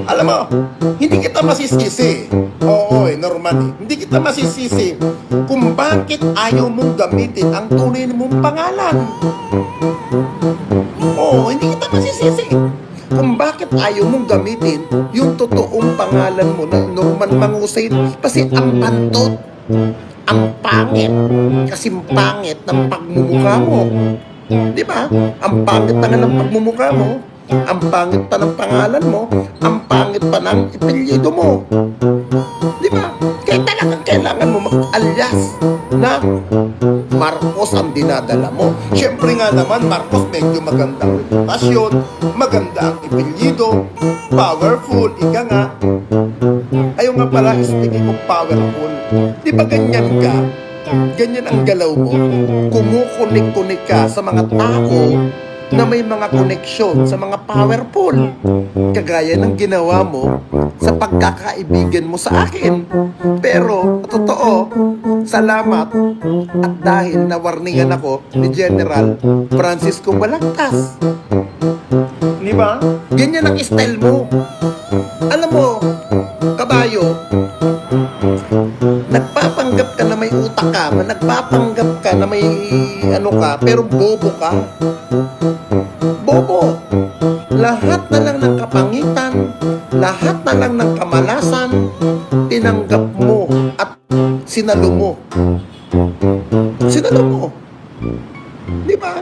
Alam mo, hindi kita masisisi. Oo normal eh. Hindi kita masisisi kung bakit ayaw mong gamitin ang tunay mong pangalan. Oo, hindi kita masisisi kung bakit ayaw mong gamitin yung totoong pangalan mo na Norman Mangusay kasi ang pantot, ang pangit, kasi pangit ng pagmumukha mo. Di ba? Ang pangit pa nga ng pagmumukha mo, ang pangit pa ng pangalan mo, ang pangit pa ng apelyido mo. Di ba? Kaya talagang kailangan mo mag-alyas na Marcos ang dinadala mo. Siyempre nga naman, Marcos medyo magandang reputasyon, maganda ang apelyido, powerful, ika nga. Ayaw nga pala, speaking of powerful, di ba ganyan ka? Ganyan ang galaw mo. Kumukunik-kunik ka sa mga tao na may mga koneksyon sa mga powerful. Kagaya ng ginawa mo sa pagkakaibigan mo sa akin. Pero, totoo, salamat at dahil nawarningan ako ni General Francisco Balagtas. Di ba? Ganyan ang style mo. Alam mo, kabayo, nagpapanggap ka na may utak ka, nagpapanggap ka na may ano ka, pero bobo ka. Bobo. Lahat na lang ng kapangitan, lahat na lang ng kamalasan, tinanggap mo at sinalo mo. Sinalo mo. Di ba?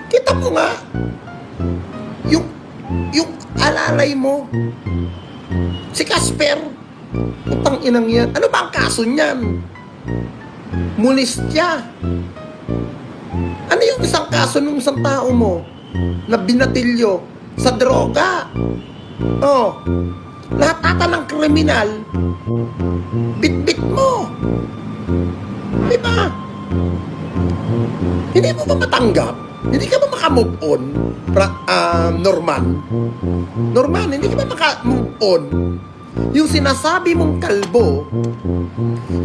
Kita mo nga, yung alalay mo, si Casper, utang inang yan. Ano ba ang kaso niyan? Molestya. Ano yung isang kaso ng isang tao mo na binatilyo sa droga? Oh, lahat ata ng kriminal, bit-bit mo. Di ba? Hindi mo ba matanggap? Hindi ka ba makamove on, Norman? Norman, hindi ka ba makamove on? Yung sinasabi mong kalbo,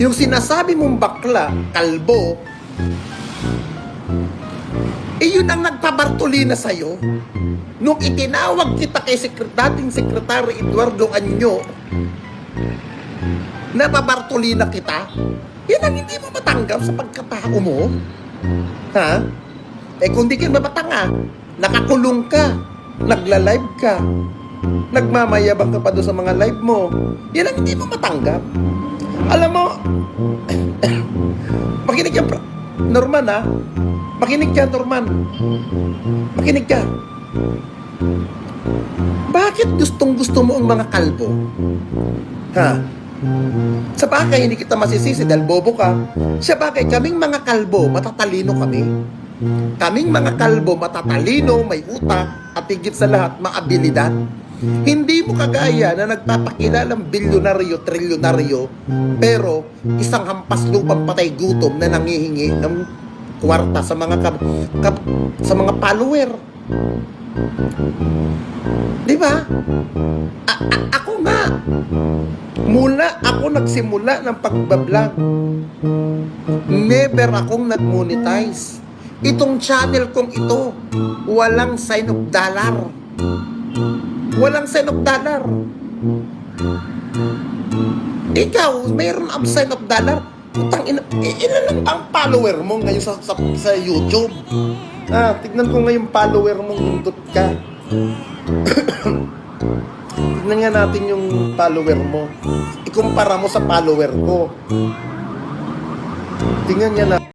yung sinasabi mong bakla, kalbo, yun ang nagpabartolina sa'yo. Nung itinawag kita kay dating Sekretary Eduardo Anyo, napabartolina kita, yun ang hindi mo matanggap sa pagkatao mo. Ha? Kung di ka mabatanga, nakakulong ka, nagla-live ka, nagmamayabang ka pa doon sa mga live mo, yan ang hindi mo matanggap. Alam mo, makinig ka, Norman ha? Makinig ka, Norman. Makinig ka. Bakit gustong-gusto mo ang mga kalbo? Ha? Sa bagay, hindi kita masisisi dahil bobo ka. Sa bagay, kaming mga kalbo, matatalino kami. Kaming mga kalbo, matatalino, may utak, at higit sa lahat, maabilidad. Hindi mo kagaya na nagpapakilalang bilyonaryo, trilyonaryo, pero isang hampas lupang patay gutom na nangihingi ng kwarta sa mga sa mga follower. Di ba? Ako nga. Mula ako nagsimula ng pagbablog, never akong nag-monetize. Itong channel kong ito, walang sign of dollar. Walang sign of dollar. Ikaw, mayroon ang sign of dollar. Putang ina, ilan ang follower mo ngayon sa YouTube? Tignan ko ngayon follower mo, nindot ka. Tignan nga natin yung follower mo. Ikumpara mo sa follower ko. Tingnan niya na.